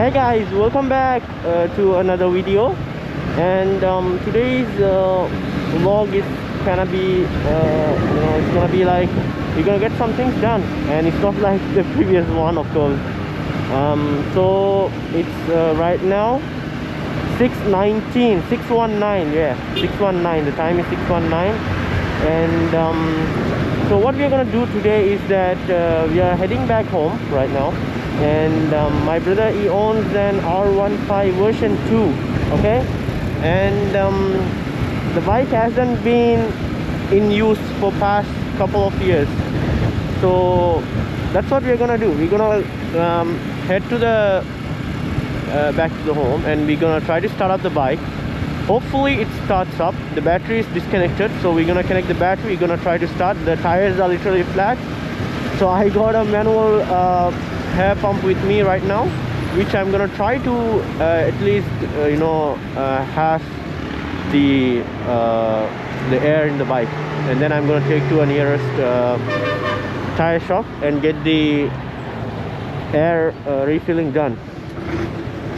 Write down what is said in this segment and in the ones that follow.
Hi guys, welcome back to another video. And today's vlog is gonna be it's gonna be like we're gonna get some things done, and it's not like the previous one, of course. So it's right now 6:19, 6:19, yeah, 6:19. The time is 6:19. And so what we're gonna do today is that we are heading back home right now. And my brother, he owns an R15 version 2, okay, and the bike hasn't been in use for past couple of years. So that's what we're gonna do. We're gonna head to the back to the home, and we're gonna try to start up the bike. Hopefully it starts up. The battery is disconnected, so we're gonna connect the battery. We're gonna try to start. The tires are literally flat, so I got a manual hair pump with me right now, which I'm gonna try to at least have the air in the bike, and then I'm gonna take to a nearest tire shop and get the air refilling done.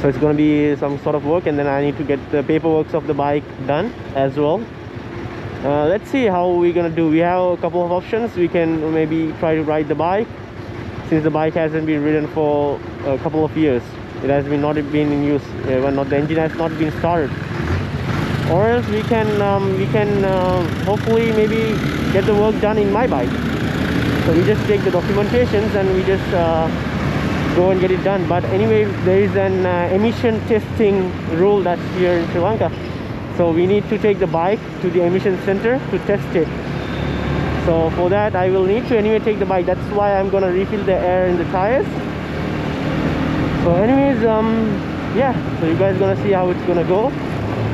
So it's gonna be some sort of work, and then I need to get the paperwork of the bike done as well. Let's see how we're gonna do. We have a couple of options. We can maybe try to ride the bike, since the bike hasn't been ridden for a couple of years. It has not been in use when the engine has not been started. Or else we can hopefully maybe get the work done in my bike. So we just take the documentations and we just go and get it done. But anyway, there is an emission testing rule that's here in Sri Lanka. So we need to take the bike to the emission center to test it. So for that I will need to anyway take the bike. That's why I'm gonna refill the air in the tires. So anyways, yeah, so you guys gonna see how it's gonna go,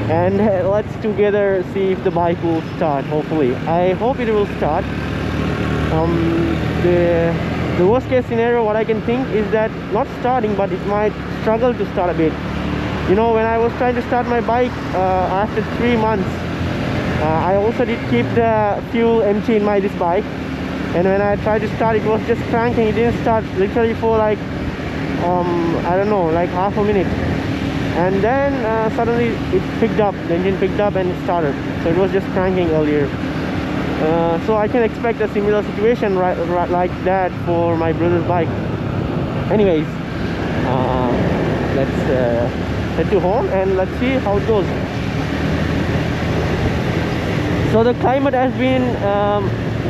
and let's together see if the bike will start. Hopefully, I hope it will start. The worst case scenario what I can think is that not starting, but it might struggle to start a bit. You know, when I was trying to start my bike after 3 months, I also did keep the fuel empty in this bike, and when I tried to start, it was just cranking. It didn't start literally for like I don't know, like half a minute, and then suddenly it picked up. The engine picked up and it started. So it was just cranking earlier. So I can expect a similar situation right like that for my brother's bike. Anyways, let's head to home and let's see how it goes. So the climate has been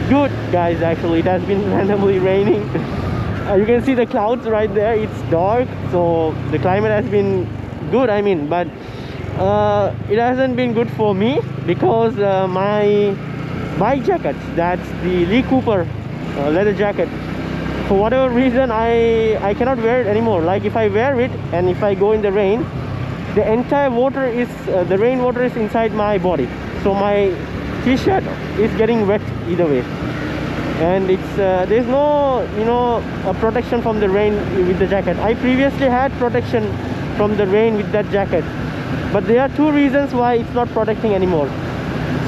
good, guys. Actually, it has been randomly raining. You can see the clouds right there. It's dark, so the climate has been good, I mean, but it hasn't been good for me because my bike jacket, that's the Lee Cooper leather jacket, for whatever reason I cannot wear it anymore. Like if I wear it and if I go in the rain, the entire water is the rainwater is inside my body, so my t-shirt is getting wet either way. And it's there's no a protection from the rain with the jacket. I previously had protection from the rain with that jacket, but there are two reasons why it's not protecting anymore.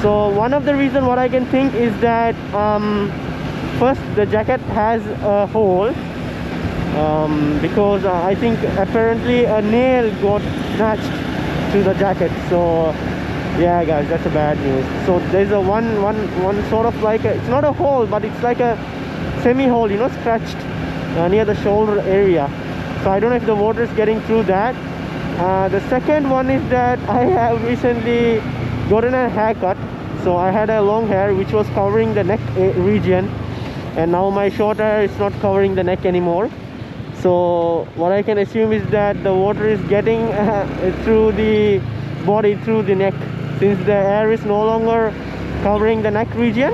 So one of the reasons what I can think is that first, the jacket has a hole because I think apparently a nail got snatched to the jacket. So yeah guys, that's a bad news. So there's a one sort of like it's not a hole, but it's like a semi hole, scratched near the shoulder area. So I don't know if the water is getting through that. The second one is that I have recently gotten a haircut. So I had a long hair which was covering the neck region, and now my short hair is not covering the neck anymore. So what I can assume is that the water is getting through the body, through the neck, since the air is no longer covering the neck region.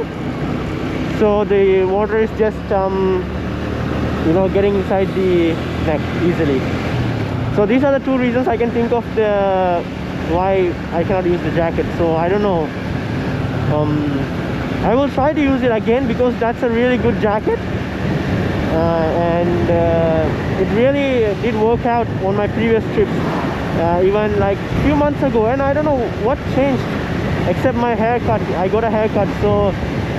So the water is just getting inside the neck easily. So these are the two reasons I can think of why I cannot use the jacket. So I don't know. I will try to use it again because that's a really good jacket, and it really did work out on my previous trips, even like a few months ago. And I don't know what changed except my haircut. I got a haircut, so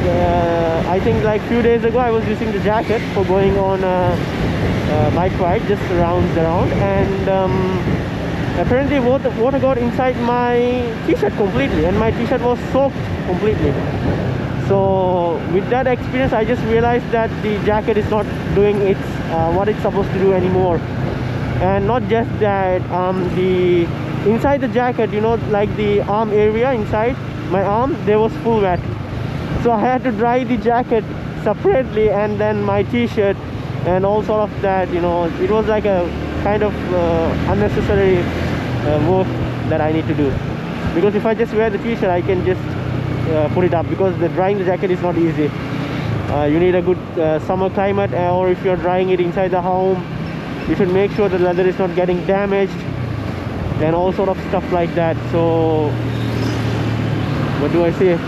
I think like few days ago I was using the jacket for going on a bike ride, just around, and apparently water got inside my t-shirt completely, and my t-shirt was soaked completely. So with that experience, I just realized that the jacket is not doing its what it's supposed to do anymore. And not just that, the inside the jacket, you know, like the arm area inside my arm, there was full wet. So I had to dry the jacket separately, and then my t-shirt and all sort of that, you know, it was like a kind of unnecessary work that I need to do. Because if I just wear the t-shirt, I can just put it up, because the drying the jacket is not easy. You need a good summer climate, or if you're drying it inside the home, you should make sure the leather is not getting damaged and all sort of stuff like that. So what do I say?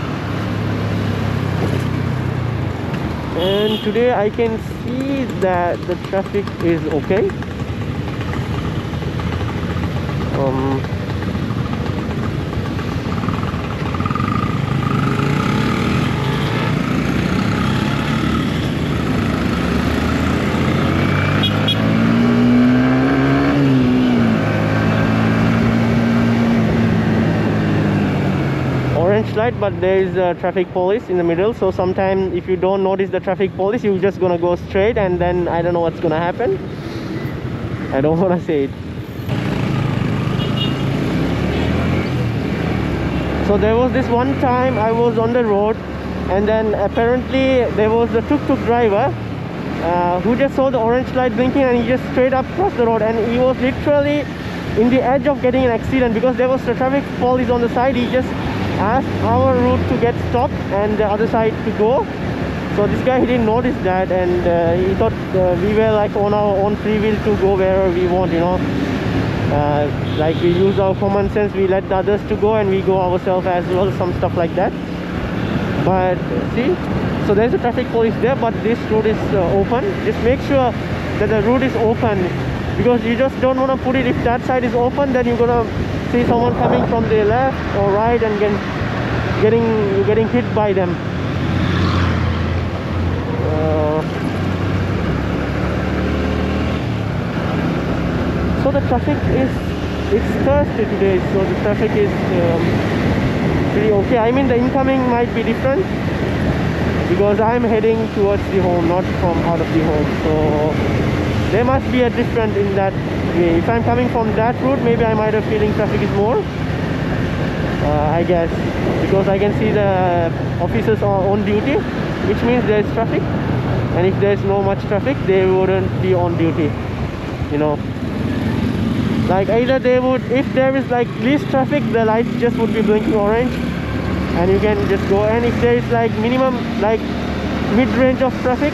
And today I can see that the traffic is okay. Orange light, but there is a traffic police in the middle, so sometimes if you don't notice the traffic police, you're just gonna go straight, and then I don't know what's gonna happen. I don't want to say it. So there was this one time I was on the road, and then apparently there was a tuk-tuk driver who just saw the orange light blinking, and he just straight up crossed the road, and he was literally in the edge of getting an accident, because there was the traffic police on the side. He just asked our route to get stopped and the other side to go. So this guy, he didn't notice that, and he thought we were like on our own free will to go wherever we want, you know. Like we use our common sense, we let the others to go and we go ourselves as well, some stuff like that. But see, so there's a traffic police there, but this road is open. Just make sure that the road is open, because you just don't want to put it, if that side is open, then you're gonna see someone coming from the left or right and getting hit by them. So the traffic it's Thursday today, so the traffic is pretty okay. I mean, the incoming might be different, because I'm heading towards the home, not from out of the home. So there must be a difference in that way. If I'm coming from that route, maybe I might have feeling traffic is more, I guess, because I can see the officers are on duty, which means there's traffic. And if there's no much traffic, they wouldn't be on duty, you know. Like either they would, if there is like least traffic, the lights just would be blinking orange and you can just go. And if there is like minimum, like mid-range of traffic,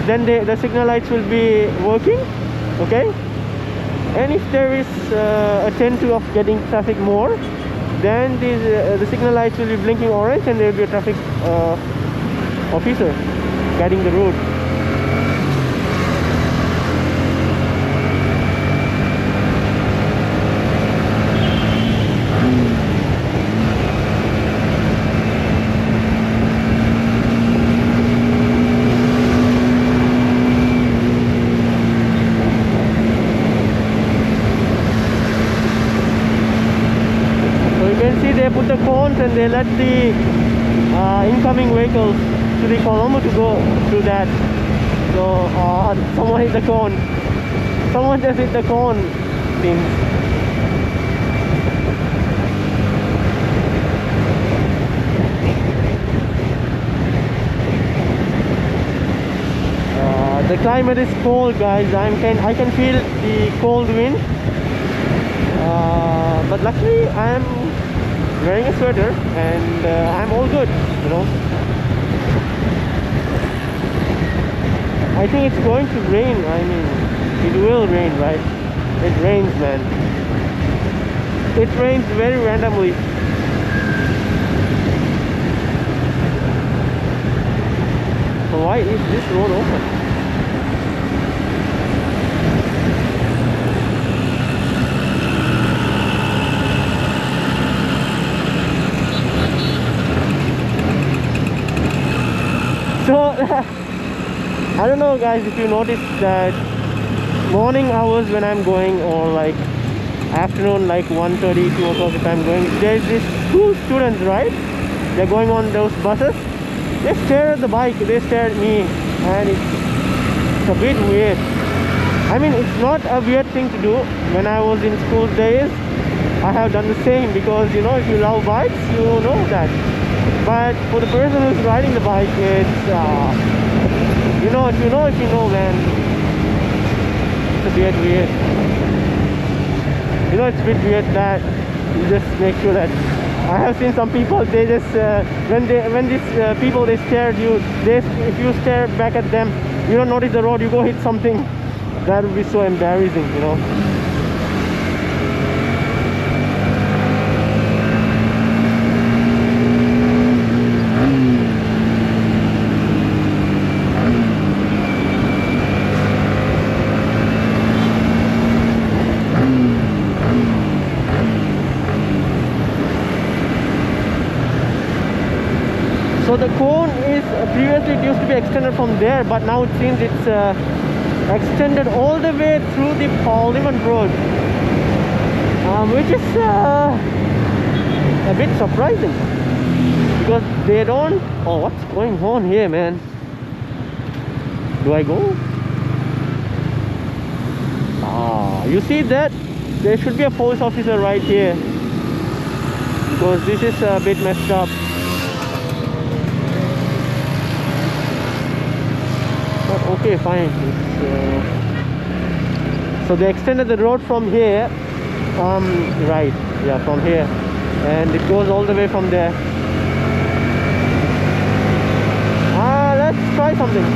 then the signal lights will be working, okay. And if there is a tendency of getting traffic more, then the signal lights will be blinking orange, and there will be a traffic officer guiding the road. They put the cones and they let the incoming vehicles to the Colombo to go through that. So someone hit the cone. Someone just hit the cone. Things. The climate is cold, guys. I can feel the cold wind. But luckily I am wearing a sweater and I'm all good, you know. I think it's going to rain. I mean, it will rain, right? It rains, man. It rains very randomly. So why is this road open? But I don't know guys if you noticed that morning hours when I'm going, or like afternoon like 1:30, 2 o'clock if I'm going, there's this school students, right? They're going on those buses. They stare at the bike, they stare at me, and it's a bit weird. I mean, it's not a weird thing to do. When I was in school days, I have done the same, because you know, if you love bikes, you know that. But for the person who's riding the bike, it's you know, if you know, man, it's a bit weird. You know, it's a bit weird that you just make sure that I have seen some people, they just when these people, they stare at you, if you stare back at them, you don't notice the road, you go hit something, that would be so embarrassing, you know. So the cone is previously it used to be extended from there, but now it seems it's extended all the way through the Parliament Road, which is a bit surprising, because they don't. Oh, what's going on here, man? Do I go? You see that? There should be a police officer right here, because this is a bit messed up. Okay, fine. So they extended the road from here, right, yeah, from here, and it goes all the way from there. Let's try something.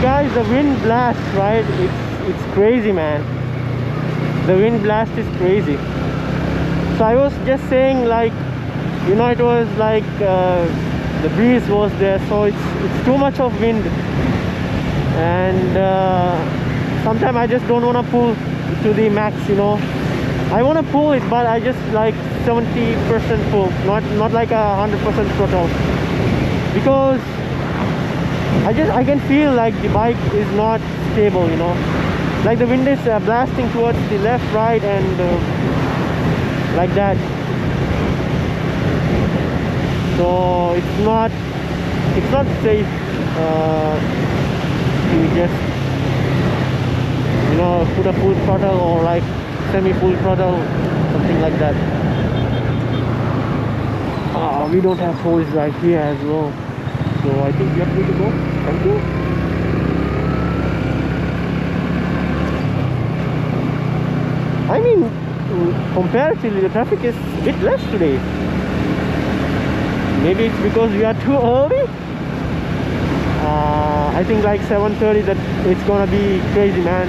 Guys, the wind blast, right? It's crazy, man. The wind blast is crazy. So I was just saying, like, you know, it was like the breeze was there, so it's too much of wind, and sometimes I just don't want to pull to the max, you know. I want to pull it, but I just like 70% pull, not like a 100% throttle, because I can feel like the bike is not stable, you know. Like the wind is blasting towards the left, right, and like that. So it's not safe to just, you know, put a full throttle or like semi-full throttle, something like that. We don't have holes right here as well. So I think we are free to go. Thank you. I mean, comparatively the traffic is a bit less today. Maybe it's because we are too early. I think like 7:30 that it's gonna be crazy, man.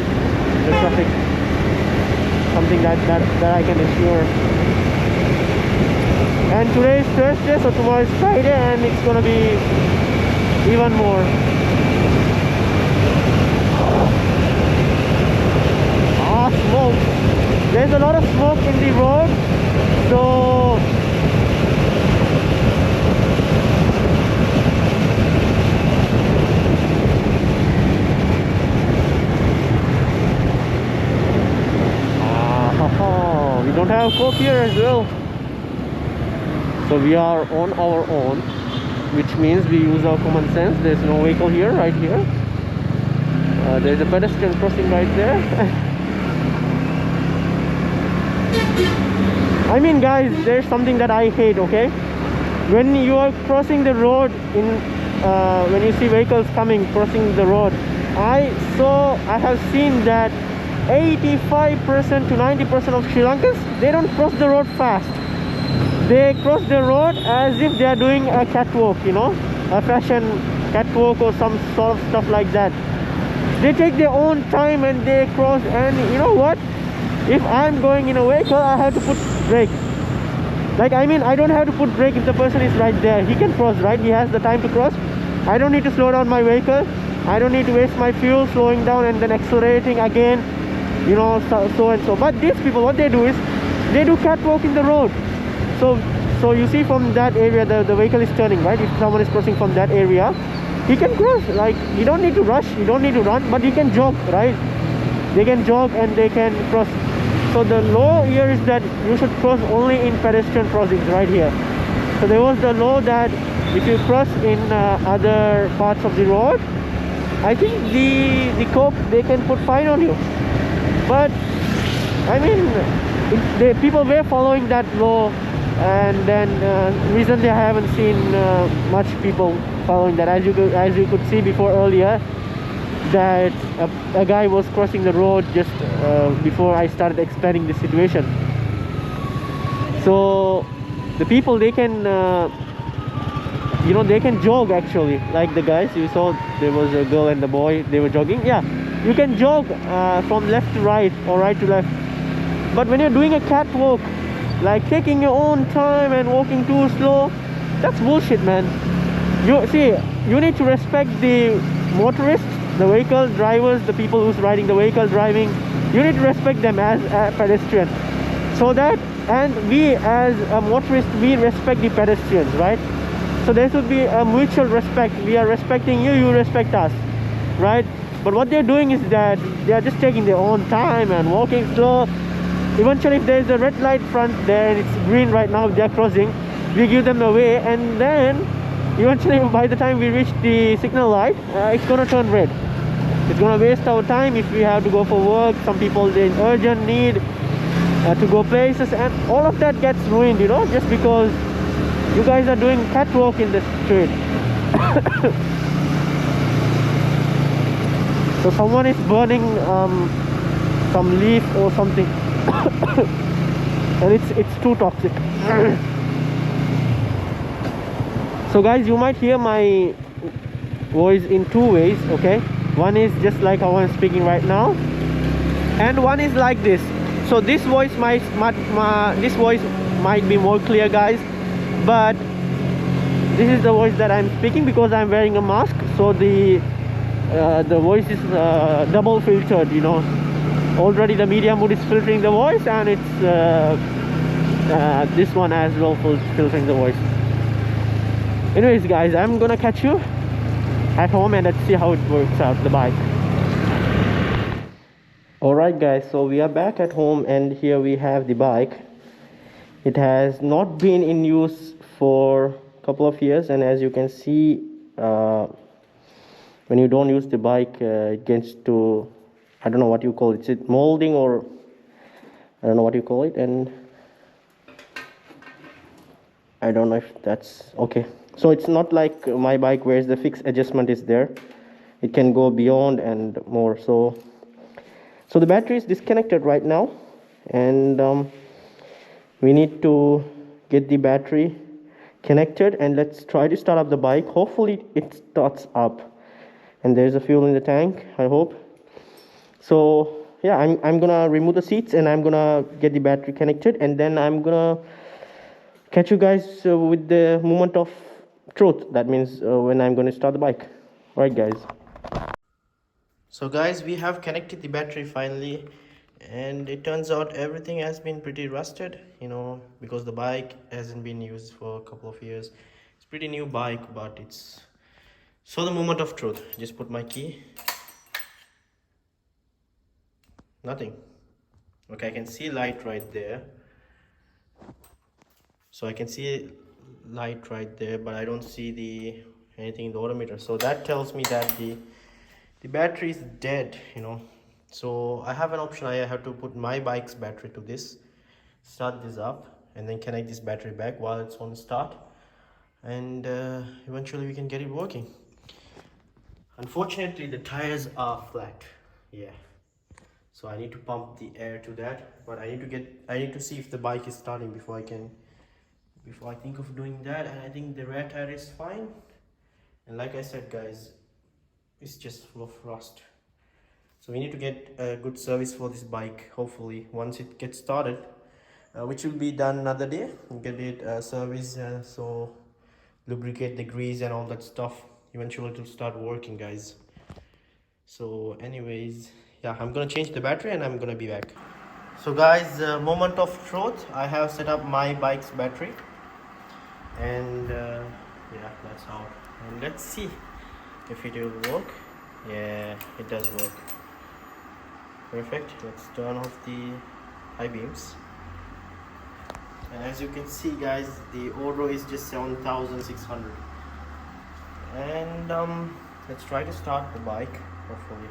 The traffic. Something that I can assure. And today is Thursday, so tomorrow is Friday, and it's gonna be even more. Smoke. There's a lot of smoke in the road, so we don't have coke here as well. So we are on our own, which means we use our common sense. There's no vehicle here, right here. There's a pedestrian crossing right there. I mean, guys, there's something that I hate, okay? When you are crossing the road, when you see vehicles coming, crossing the road, I have seen that 85% to 90% of Sri Lankans, they don't cross the road fast. They cross the road as if they are doing a catwalk, you know, a fashion catwalk or some sort of stuff like that. They take their own time and they cross. And you know what, if I'm going in a vehicle, I have to put brake. Like, I mean, I don't have to put brake if the person is right there. He can cross, right? He has the time to cross. I don't need to slow down my vehicle. I don't need to waste my fuel slowing down and then accelerating again, you know, so and so. But these people, what they do is they do catwalk in the road. So you see from that area, the vehicle is turning, right? If someone is crossing from that area, he can cross. Like, you don't need to rush, you don't need to run, but you can jog, right? They can jog and they can cross. So the law here is that you should cross only in pedestrian crossings right here. So there was the law that if you cross in other parts of the road, I think the cop, they can put fine on you. But I mean, people were following that law, and then recently I haven't seen much people following that. As you could see before earlier, that a guy was crossing the road just before I started explaining the situation. So the people, they can you know, they can jog actually, like the guys you saw. There was a girl and the boy, they were jogging. Yeah, you can jog from left to right or right to left. But when you're doing a catwalk, like taking your own time and walking too slow, that's bullshit, man. You see, you need to respect the motorists, the vehicle drivers, the people who's riding the vehicle driving. You need to respect them as a pedestrian, so that, and we as a motorist, we respect the pedestrians, right? So there should be a mutual respect. We are respecting you, you respect us, right? But what they're doing is that they are just taking their own time and walking slow. Eventually, if there is a red light front there and it's green right now, they're crossing, we give them away, and then eventually by the time we reach the signal light, it's gonna turn red. It's gonna waste our time if we have to go for work. Some people, they urgent need to go places, and all of that gets ruined, you know, just because you guys are doing catwalk in the street. So someone is burning some leaf or something. And it's too toxic. So guys, you might hear my voice in two ways, okay? One is just like how I'm speaking right now, and one is like this. So this voice might be more clear, guys, but this is the voice that I'm speaking because I'm wearing a mask. So the voice is double filtered, you know. Already the media mode is filtering the voice, and it's this one as well filtering the voice. Anyways guys, I'm gonna catch you at home and let's see how it works out, the bike. Alright guys, so we are back at home, and here we have the bike. It has not been in use for a couple of years, and as you can see, when you don't use the bike, it gets to, I don't know what you call it. Is it molding, or I don't know what you call it, and I don't know if that's okay. So it's not like my bike where the fixed adjustment is there. It can go beyond and more. So the battery is disconnected right now, and we need to get the battery connected, and let's try to start up the bike. Hopefully it starts up, and there's a fuel in the tank, I hope. So yeah, I'm gonna remove the seats, and I'm gonna get the battery connected, and then I'm gonna catch you guys with the moment of truth. That means when I'm gonna start the bike. Alright guys. So guys, we have connected the battery finally, and it turns out everything has been pretty rusted, you know, because the bike hasn't been used for a couple of years. It's a pretty new bike, but it's... So the moment of truth, just put my key. Nothing. Okay, I can see light right there. So I can see light right there, but I don't see anything in the odometer. So that tells me that the battery is dead, you know. So I have an option. I have to put my bike's battery to this, start this up, and then connect this battery back while it's on start, and eventually we can get it working. Unfortunately, the tires are flat. Yeah. so I need to pump the air to that. But I need to see if the bike is starting before I think of doing that. And I think the rear tire is fine, and like I said guys, it's just full of rust. So we need to get a good service for this bike, hopefully once it gets started, which will be done another day. We'll get it serviced, so lubricate the grease and all that stuff. Eventually it will start working guys. So anyways, yeah, I'm gonna change the battery and I'm gonna be back. So guys, moment of truth, I have set up my bike's battery, and yeah, that's how. And let's see if it will work. Yeah, it does work. Perfect. Let's turn off the high beams, and as you can see guys, the odo is just 7,600. And let's try to start the bike, hopefully.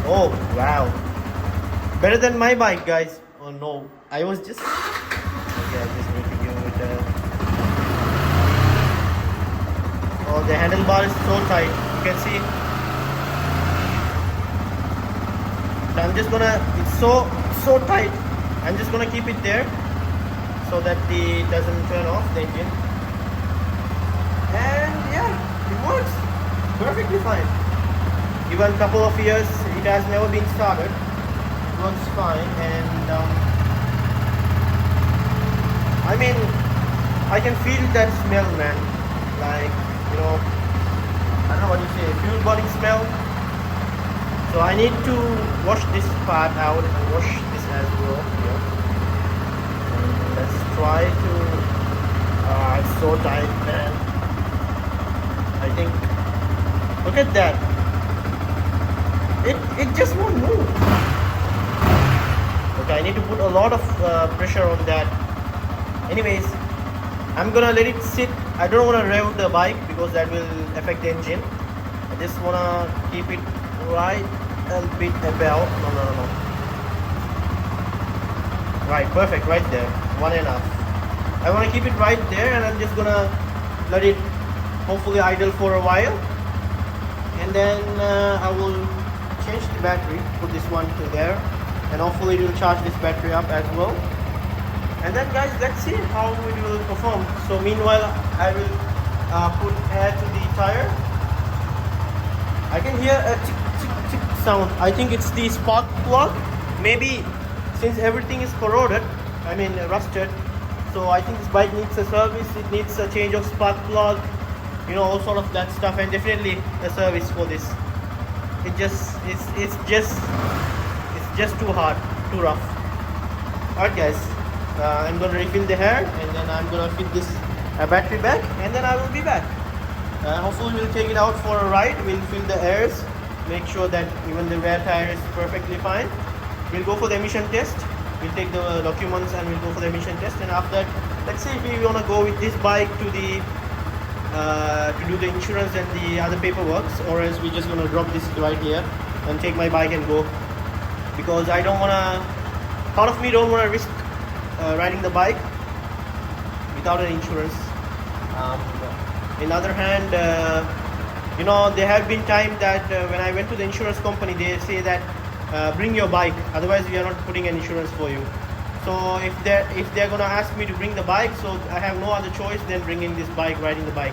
Oh wow, better than my bike guys. Oh no, I was just okay, I just need to give it a... Oh, the handlebar is so tight, you can see. I'm just gonna, it's so tight, I'm just gonna keep it there so that it doesn't turn off the engine. And yeah, it works perfectly fine. Even a couple of years it has never been started, it works fine. And I mean, I can feel that smell, man, like, you know, I don't know what you say, fuel burning smell. So I need to wash this part out and wash this as well here. And let's try to, it's so tight, man. I think, look at that. It just won't move. Okay, I need to put a lot of pressure on that. Anyways, I'm gonna let it sit. I don't wanna rev the bike because that will affect the engine. I just wanna keep it right a bit about. No. Right, perfect, right there. One enough. I wanna keep it right there, and I'm just gonna let it hopefully idle for a while. And then I will change the battery, put this one to there, and hopefully it will charge this battery up as well. And then guys, let's see how it will perform. So meanwhile, I will put air to the tire. I can hear a tick tick tick sound. I think it's the spark plug. Maybe since everything is corroded, I mean rusted, so I think this bike needs a service. It needs a change of spark plug, you know, all sort of that stuff, and definitely a service for this. It's just too hard, too rough. Alright guys, I'm gonna refill the air, and then I'm gonna fit this battery back, and then I will be back. Hopefully we'll take it out for a ride. We'll fill the airs, make sure that even the rear tire is perfectly fine. We'll go for the emission test. We'll take the documents and we'll go for the emission test, and after that, let's see if we wanna go with this bike to the to do the insurance and the other paperwork, or else we're just gonna drop this right here and take my bike and go, because I don't wanna, part of me don't wanna risk riding the bike without an insurance. In other hand, you know, there have been times that when I went to the insurance company, they say that bring your bike, otherwise we are not putting an insurance for you. So if they're gonna ask me to bring the bike, so I have no other choice than bringing this bike, riding the bike.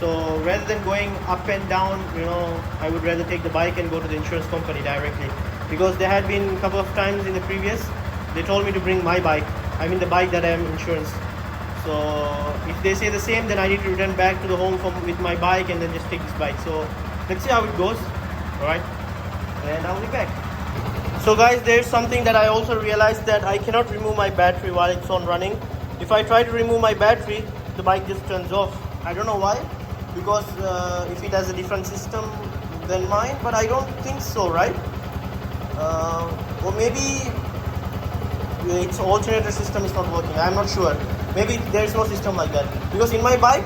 So rather than going up and down, you know, I would rather take the bike and go to the insurance company directly, because there had been a couple of times in the previous, they told me to bring my bike, I mean the bike that I am insurance. So if they say the same, then I need to return back to the home with my bike and then just take this bike. So let's see how it goes. Alright, and I'll be back. So guys, there's something that I also realized, that I cannot remove my battery while it's on running. If I try to remove my battery, the bike just turns off. I don't know why, because if it has a different system than mine, but I don't think so, right? Or maybe its alternator system is not working. I'm not sure. Maybe there is no system like that, because in my bike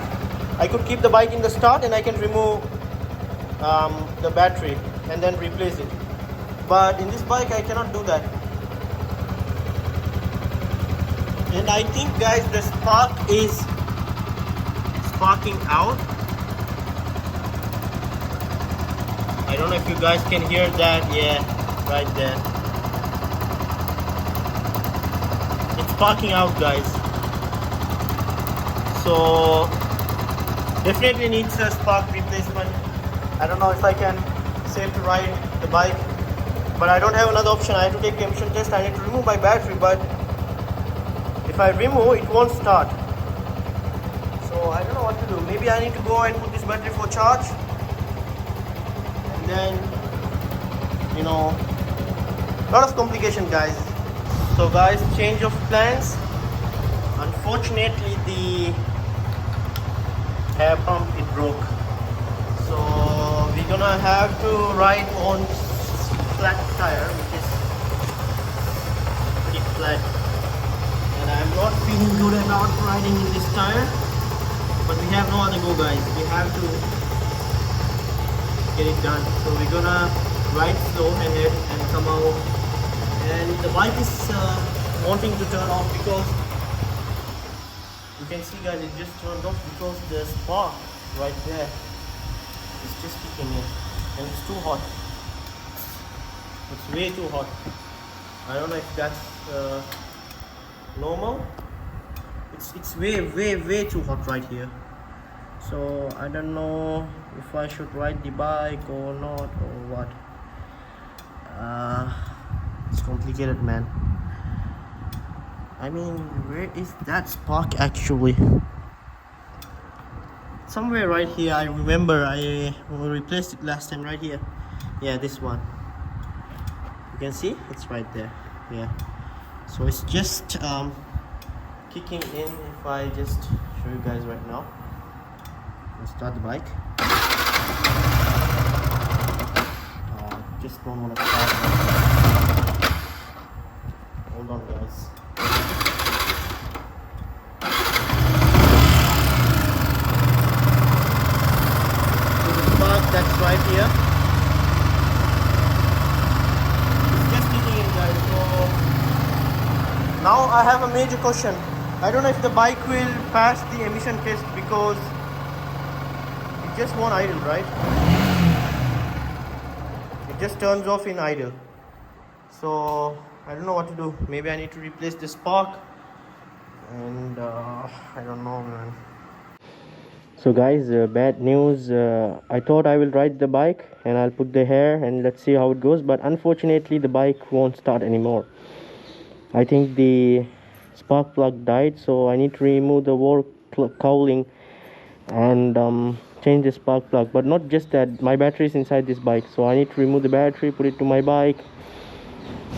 I could keep the bike in the start and I can remove the battery and then replace it, but in this bike I cannot do that. And I think guys, the spark is sparking out. I don't know if you guys can hear that. Yeah, right there. It's sparking out, guys. So definitely needs a spark replacement. I don't know if I can save to ride the bike, but I don't have another option. I have to take emission test. I need to remove my battery, but if I remove, it won't start. So I don't know what to do. Maybe I need to go and put this battery for charge, and then, you know, lot of complication, guys. So guys, change of plans. Unfortunately, the air pump, it broke. So we're gonna have to ride on flat tire, which is pretty flat. And I'm not feeling good about riding in this tire. But we have no other go, guys. We have to get it done. So we're gonna ride slow ahead and come out. And the bike is wanting to turn off because you can see, guys, it just turned off because the spark right there is just kicking in, and it's too hot. It's way too hot. I don't know if that's normal. It's way too hot right here. So I don't know if I should ride the bike or not, or what. It's complicated, man. I mean, where is that spark actually? Somewhere right here. I remember I replaced it last time right here. Yeah, this one. You can see it's right there. Yeah. So it's just kicking in. If I just show you guys right now, let's start the bike. Just don't want to start. Hold on, guys. So the spark that's right here, it's just kicking in, guys. So now I have a major question. I don't know if the bike will pass the emission test because it just won't idle, right? It just turns off in idle. So I don't know what to do. Maybe I need to replace the spark, and I don't know, man. So guys, bad news. I thought I will ride the bike and I'll put the hair and let's see how it goes, but unfortunately the bike won't start anymore. I think the spark plug died, so I need to remove the wall cowling and change the spark plug. But not just that, my battery is inside this bike, so I need to remove the battery, put it to my bike.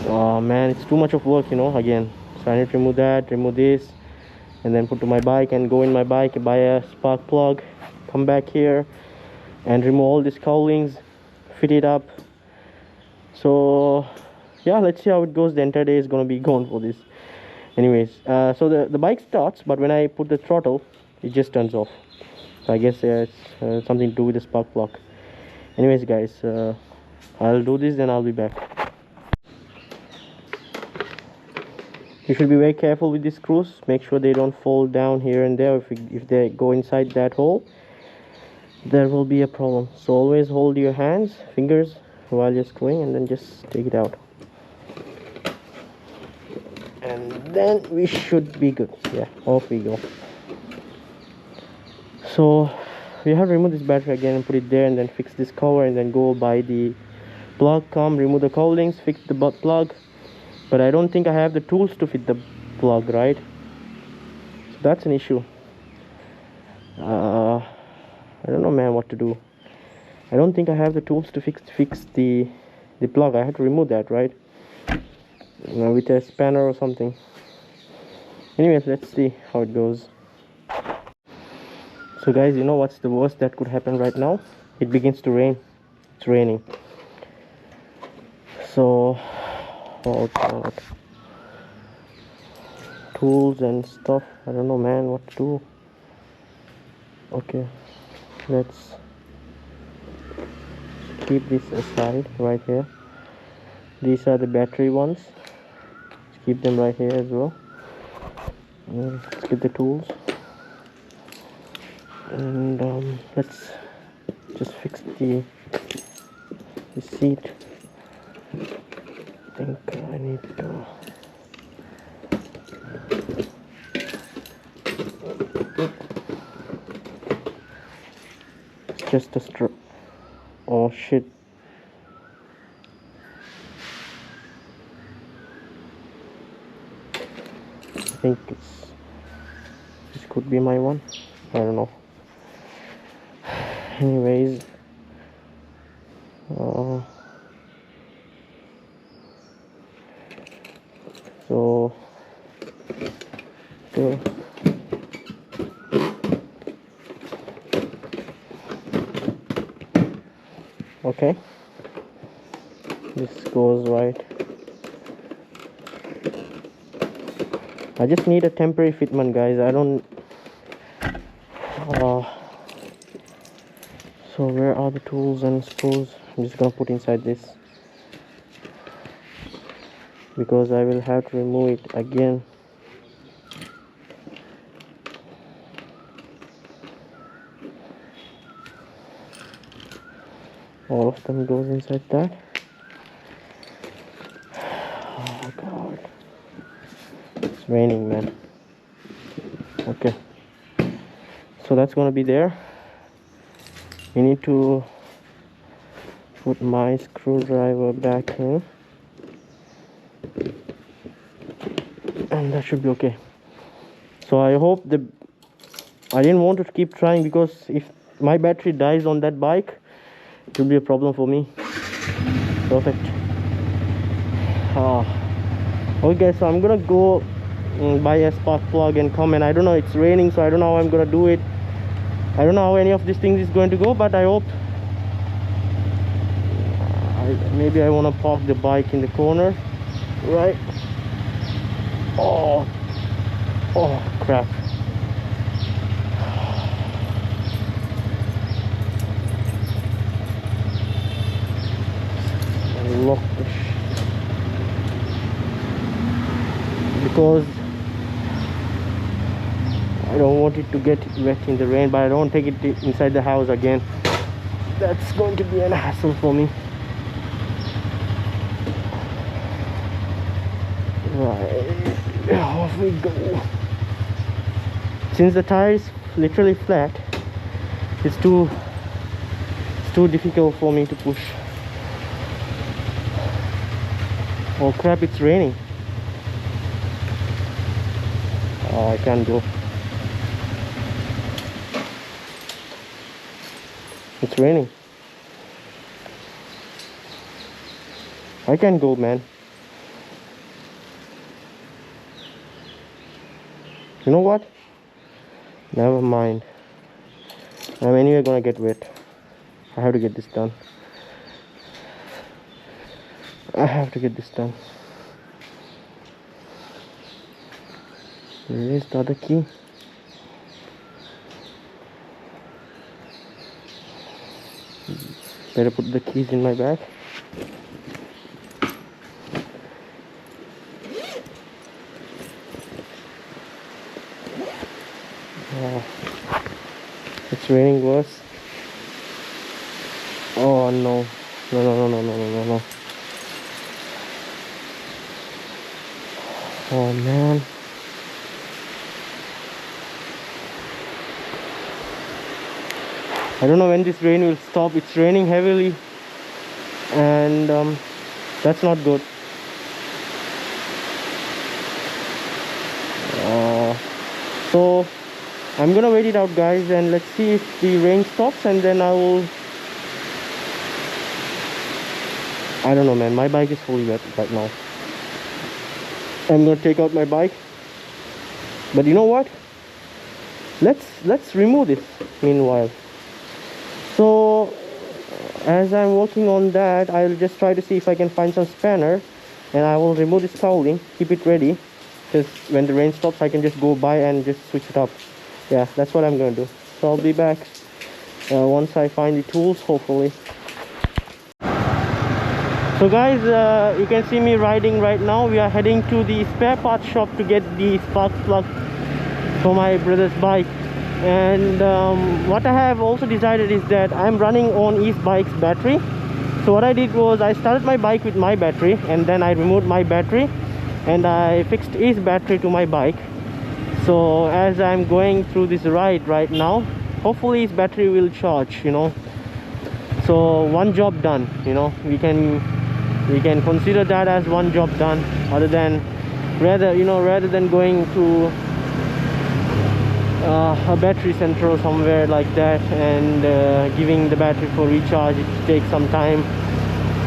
Oh man, it's too much of work, you know, again. So I need to remove that, remove this, and then put to my bike and go in my bike, buy a spark plug, come back here and remove all these cowlings, fit it up. So yeah, let's see how it goes. The entire day is gonna be gone for this. Anyways, so the bike starts, but when I put the throttle, it just turns off. So I guess it's something to do with the spark plug. Anyways, guys, I'll do this, then I'll be back. You should be very careful with these screws. Make sure they don't fall down here and there. If they go inside that hole, there will be a problem. So always hold your fingers while you're screwing, and then just take it out. And then we should be good. Yeah, off we go. So we have to remove this battery again and put it there, and then fix this cover, and then go buy the plug, remove the cowlings, fix the plug. But I don't think I have the tools to fit the plug, right? So that's an issue. I don't know, man, what to do. I don't think I have the tools to fix the plug. I had to remove that, right? With a spanner or something. Anyways, let's see how it goes. So guys, you know what's the worst that could happen right now? It begins to rain. It's raining. So oh god, tools and stuff. I don't know, man, what to do. Okay, let's keep this aside right here. These are the battery ones. Let's keep them right here as well. Let's get the tools, and let's just fix the the seat. I think I need to. It's just a strap. Oh shit. I think this could be my one. I don't know. Anyways, so okay, this goes right. I just need a temporary fitment, guys. I don't so where are the tools and screws? I'm just gonna put inside this because I will have to remove it again. All of them goes inside that. Oh god, it's raining, man. Okay, so that's gonna be there. You need to put my screwdriver back in, and that should be okay. So I hope I didn't want to keep trying, because if my battery dies on that bike, it will be a problem for me. Perfect. Okay, so I'm gonna go buy a spark plug and come, and I don't know, it's raining, so I don't know how I'm gonna do it. I don't know how any of these things is going to go, but I hope. Maybe I want to park the bike in the corner, right? Oh crap. Lock this, because I don't want it to get wet in the rain, but I don't take it inside the house again. That's going to be an hassle for me. Right, off we go. Since the tire is literally flat, it's too difficult for me to push. Oh crap, it's raining. Oh, I can't go. It's raining. I can't go, man. You know what? Never mind. I'm anyway gonna get wet. I have to get this done. I have to get this done. Where is the other key? Better put the keys in my bag. It's raining worse. Oh no. No. Oh man. I don't know when this rain will stop. It's raining heavily, and that's not good. So I'm gonna wait it out, guys, and let's see if the rain stops, and then I don't know, man. My bike is fully wet right now. I'm gonna take out my bike, but you know what? Let's remove this meanwhile. So as I'm working on that, I'll just try to see if I can find some spanner, and I will remove this cowling, keep it ready, because when the rain stops I can just go by and just switch it up. Yeah, that's what I'm gonna do. So I'll be back once I find the tools, hopefully. So guys, you can see me riding right now. We are heading to the spare parts shop to get the spark plug for my brother's bike. And what I have also decided is that I'm running on East Bike's battery. So what I did was I started my bike with my battery, and then I removed my battery and I fixed his battery to my bike. So as I'm going through this ride right now, hopefully his battery will charge, you know. So one job done, you know. We can consider that as one job done, other than rather than going to a battery center or somewhere like that and giving the battery for recharge. It takes some time.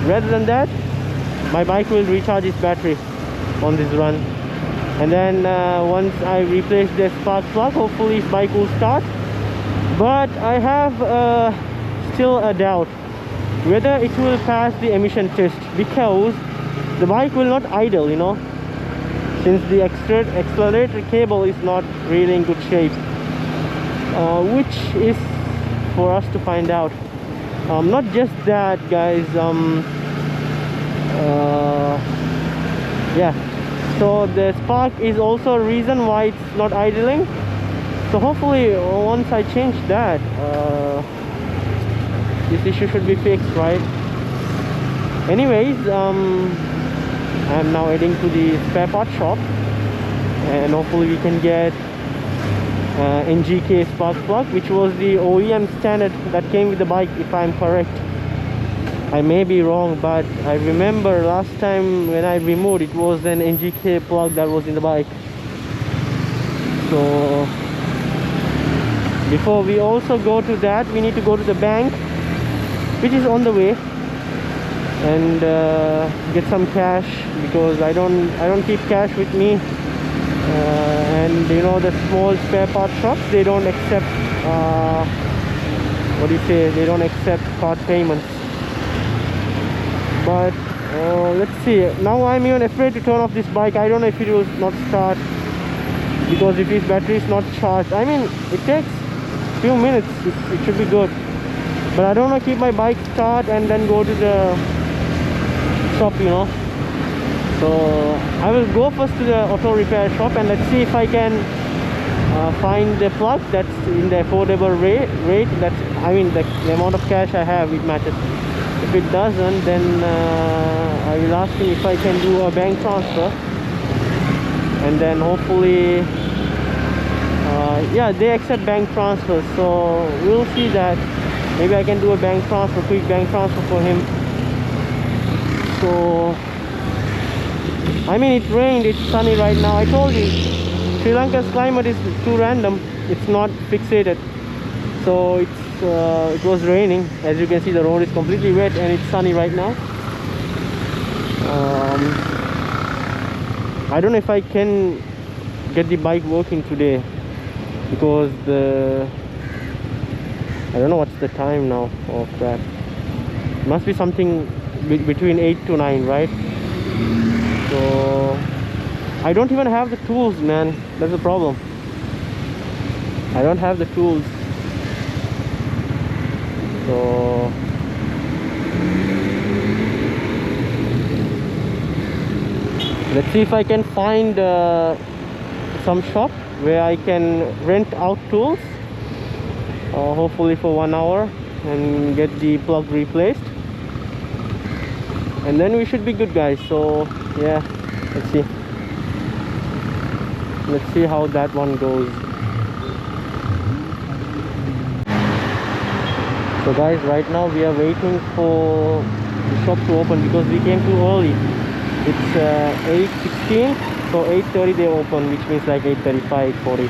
Rather than that, my bike will recharge its battery on this run, and then once I replace the spark plug, hopefully this bike will start. But I have still a doubt whether it will pass the emission test, because the bike will not idle, you know, since the accelerator cable is not really in good shape, which is for us to find out. Not just that, guys, yeah, so the spark is also a reason why it's not idling. So hopefully once I change that, this issue should be fixed, right? Anyways, I'm now heading to the spare part shop, and hopefully we can get NGK spark plug, which was the OEM standard that came with the bike, if I'm correct. I may be wrong, but I remember last time when I removed, it was an NGK plug that was in the bike. So before we also go to that, we need to go to the bank, which is on the way, and get some cash, because I don't keep cash with me. And you know, the small spare part shops, they don't accept they don't accept card payments. But let's see. Now I'm even afraid to turn off this bike. I don't know if it will not start, because if its battery is not charged, I mean, it takes few minutes, it should be good. But I don't want to keep my bike start and then go to the shop, you know. So I will go first to the auto repair shop, and let's see if I can find the plug that's in the affordable rate. That's, I mean, the amount of cash I have, it matches. If it doesn't, then I will ask him if I can do a bank transfer, and then hopefully yeah, they accept bank transfers, so we'll see that. Maybe I can do a bank transfer, quick bank transfer for him. So I mean, it rained, it's sunny right now. I told you, Sri Lanka's climate is too random, it's not fixated. So it was raining. As you can see, the road is completely wet, and it's sunny right now. I don't know if I can get the bike working today, because I don't know what's the time now. Oh crap, must be something between 8 to 9, right? So I don't even have the tools, man. That's the problem. I don't have the tools. So let's see if I can find some shop where I can rent out tools, hopefully for 1 hour, and get the plug replaced, and then we should be good, guys. So yeah, let's see how that one goes. So guys, right now we are waiting for the shop to open, because we came too early. It's 8:16, so 8:30 they open, which means like 8:35, 8:40.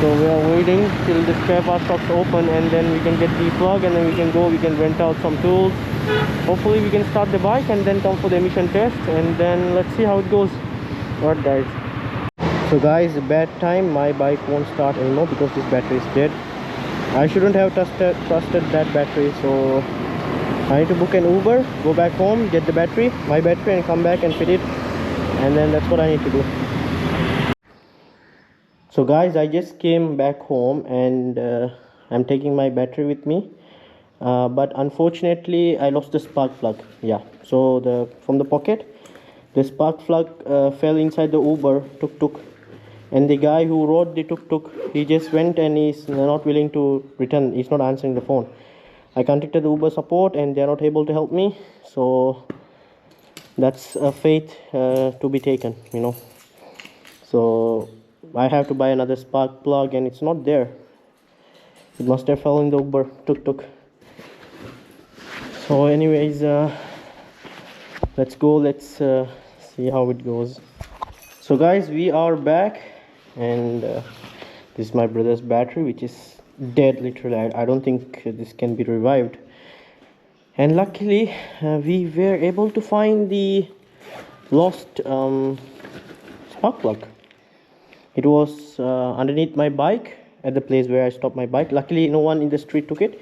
So we are waiting till the spare part shops open, and then we can get the plug, and then we can go, we can rent out some tools. Hopefully we can start the bike and then come for the emission test, and then let's see how it goes. Alright guys. So guys, bad time, my bike won't start anymore because this battery is dead. I shouldn't have trusted that battery, so I need to book an Uber, go back home, get the battery, my battery, and come back and fit it, and then that's what I need to do. So guys, I just came back home, and I'm taking my battery with me, but unfortunately I lost the spark plug. Yeah, so from the pocket, the spark plug fell inside the Uber tuk-tuk, and the guy who rode the tuk-tuk, he just went, and he's not willing to return. He's not answering the phone. I contacted the Uber support and they're not able to help me, so that's a fate to be taken, you know. So I have to buy another spark plug and it's not there. It must have fallen in the Uber tuk-tuk. So anyways, let's go. Let's see how it goes. So guys, we are back, and this is my brother's battery, which is dead literally. I don't think this can be revived. And luckily we were able to find the lost spark plug. It was underneath my bike at the place where I stopped my bike. Luckily no one in the street took it,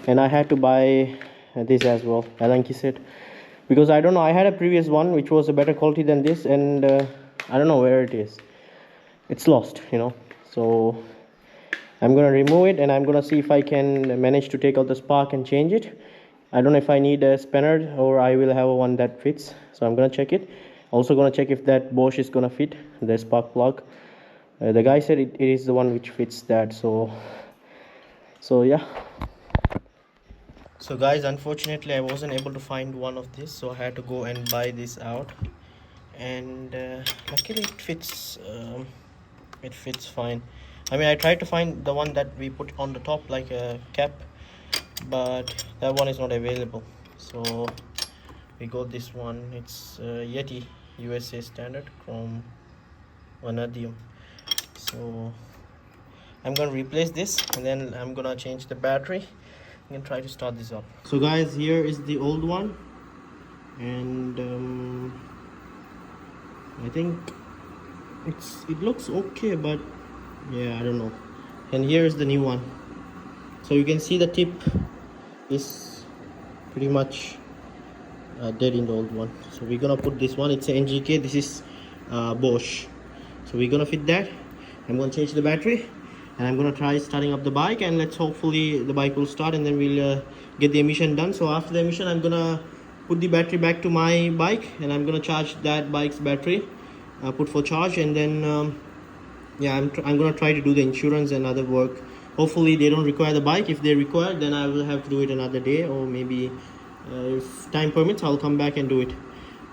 and I had to buy this as well, Alanki said, because I don't know, I had a previous one which was a better quality than this, and I don't know where it is. It's lost, you know. So I'm gonna remove it and I'm gonna see if I can manage to take out the spark and change it. I don't know if I need a spanner or I will have one that fits, so I'm gonna check it. Also gonna check if that Bosch is gonna fit the spark plug. The guy said it is the one which fits that, so yeah. So guys, unfortunately I wasn't able to find one of this, so I had to go and buy this out, and luckily it fits fine. I mean, I tried to find the one that we put on the top like a cap, but that one is not available, so we got this one. It's Yeti USA standard chrome vanadium. So I'm gonna replace this and then I'm gonna change the battery and try to start this up. So guys, here is the old one, and I think it looks okay, but yeah, I don't know. And here is the new one. So you can see the tip is pretty much dead in the old one. So we're gonna put this one. It's a NGK. This is Bosch. So we're gonna fit that. I'm gonna change the battery and I'm gonna try starting up the bike, and let's hopefully the bike will start, and then we'll get the emission done. So after the emission, I'm gonna put the battery back to my bike and I'm gonna charge that bike's battery, put for charge, and then yeah, I'm gonna try to do the insurance and other work. Hopefully they don't require the bike. If they require, then I will have to do it another day, or maybe if time permits I'll come back and do it,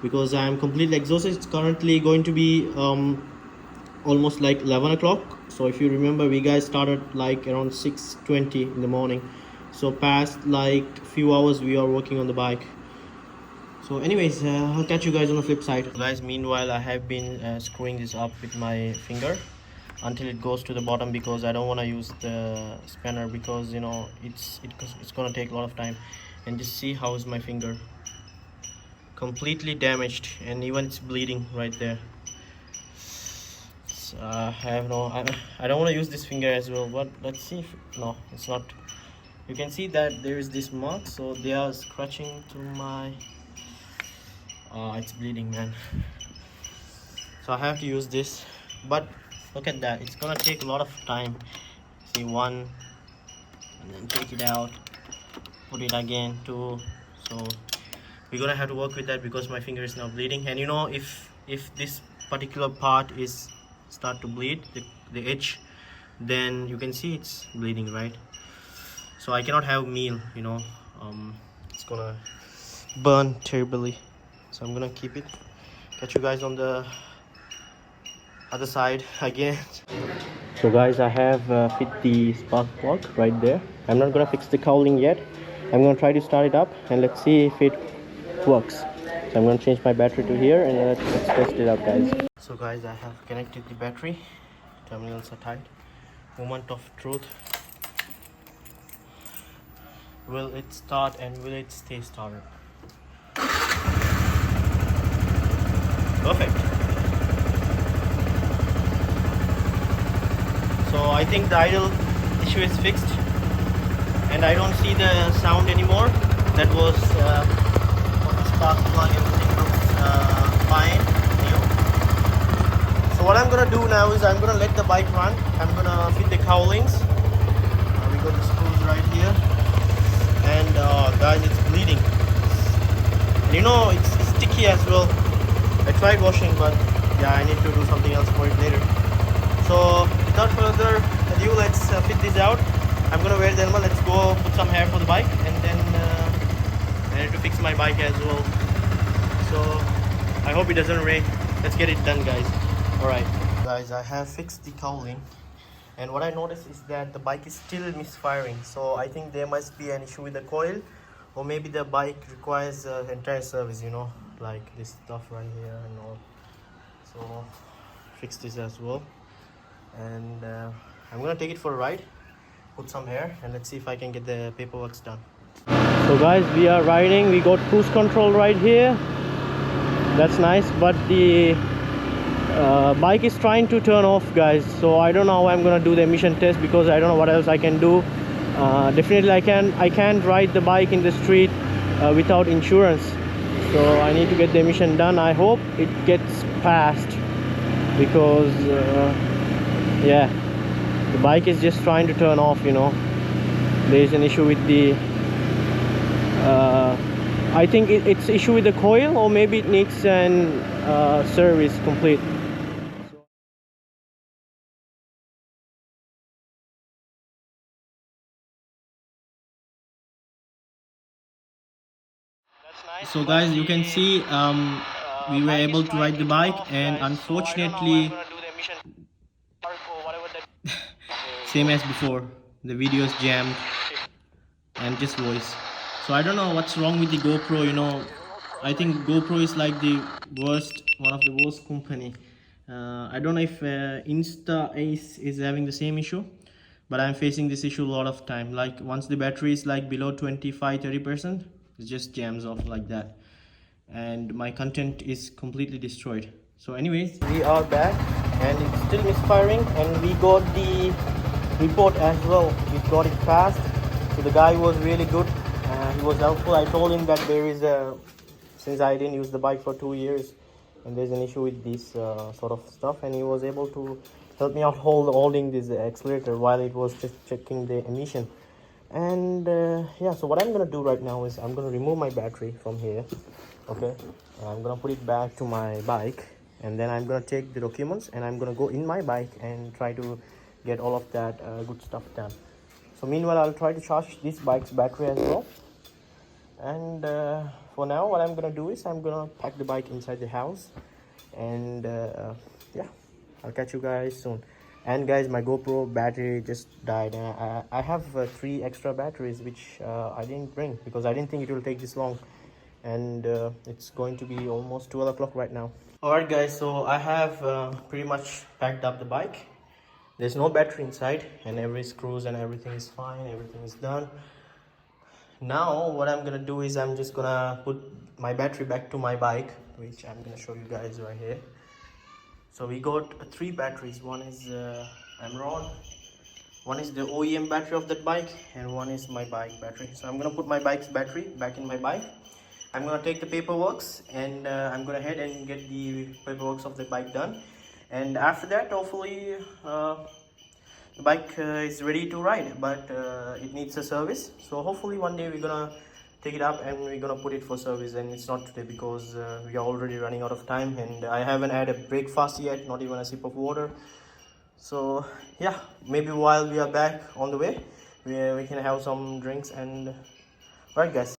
because I'm completely exhausted. It's currently going to be almost like 11 o'clock. So if you remember, we guys started like around 6:20 in the morning, so past like few hours we are working on the bike. So anyways, I'll catch you guys on the flip side. Guys, meanwhile I have been screwing this up with my finger until it goes to the bottom, because I don't want to use the spanner, because you know it's gonna take a lot of time. And just see how is my finger completely damaged, and even it's bleeding right there. I don't want to use this finger as well, but let's see if, no, it's not. You can see that there is this mark, so they are scratching to my it's bleeding, man. So I have to use this, but look at that, it's gonna take a lot of time. See, one, and then take it out, put it again, two. So we're gonna have to work with that because my finger is now bleeding. And you know, if this particular part is start to bleed, the edge, then you can see it's bleeding, right? So I cannot have meal, you know, it's gonna burn terribly. So I'm gonna keep it. Catch you guys on the other side again. So guys, I have fit the spark plug right there. I'm not gonna fix the cowling yet. I'm gonna try to start it up and let's see if it works. So I'm gonna change my battery to here, and let's test it out, guys. So guys, I have connected the battery. Terminals are tied. Moment of truth. Will it start and will it stay started? Perfect. So I think the idle issue is fixed, and I don't see the sound anymore. That was on the spark plug. Everything looks fine. So what I'm gonna do now is I'm gonna let the bike run. I'm gonna fit the cowlings. We got the screws right here, and guys, it's bleeding. And you know, it's sticky as well. I tried washing, but yeah, I need to do something else for it later. So without further ado, let's fit this out I'm gonna wear the helmet. Let's go put some hair for the bike, and then I need to fix my bike as well. So I hope it doesn't rain. Let's get it done, guys. All right, guys, I have fixed the cowling, and what I noticed is that the bike is still misfiring. So I think there must be an issue with the coil, or maybe the bike requires entire service, you know, like this stuff right here and all. So fix this as well, and I'm gonna take it for a ride, put some hair, and let's see if I can get the paperwork done. So guys, we are riding. We got cruise control right here. That's nice, but the bike is trying to turn off, guys. So I don't know how I'm gonna do the emission test, because I don't know what else I can do. Definitely I can't ride the bike in the street without insurance, so I need to get the emission done. I hope it gets passed, because yeah, the bike is just trying to turn off, you know. There's an issue with the I think it's issue with the coil, or maybe it needs an service complete. So guys, you can see we were able to ride the bike, and unfortunately same as before, the video is jammed and just voice. So I don't know what's wrong with the GoPro, you know. I think GoPro is like the worst, one of the worst company. I don't know if Insta Ace is having the same issue, but I'm facing this issue a lot of time. Like once the battery is like below 25-30%, it just jams off like that, and my content is completely destroyed. So anyways, we are back, and it's still misfiring, and we got the report as well. We got it passed. So the guy was really good. He was helpful. I told him that there is a, since I didn't use the bike for 2 years, and there's an issue with this sort of stuff, and he was able to help me out holding this accelerator while it was just checking the emission. And yeah, so what I'm gonna do right now is I'm gonna remove my battery from here, okay, and I'm gonna put it back to my bike, and then I'm gonna take the documents, and I'm gonna go in my bike and try to get all of that good stuff done. So meanwhile, I'll try to charge this bike's battery as well. And for now, what I'm gonna do is I'm gonna pack the bike inside the house, and yeah, I'll catch you guys soon. And guys, my GoPro battery just died, and I have 3 extra batteries which I didn't bring because I didn't think it will take this long. And it's going to be almost 12 o'clock right now. Alright guys, so I have pretty much packed up the bike. There's no battery inside, and every screws and everything is fine, everything is done. Now what I'm gonna do is I'm just gonna put my battery back to my bike, which I'm gonna show you guys right here. So we got 3 batteries. One is Amron, one is the OEM battery of that bike, and one is my bike battery. So I'm gonna put my bike's battery back in my bike. I'm gonna take the paperwork, and I'm gonna head and get the paperwork of the bike done. And after that, hopefully the bike is ready to ride, but it needs a service. So hopefully one day we're gonna take it up and we're gonna put it for service. And it's not today because we are already running out of time, and I haven't had a breakfast yet, not even a sip of water. So yeah, maybe while we are back on the way, we can have some drinks. And right guys.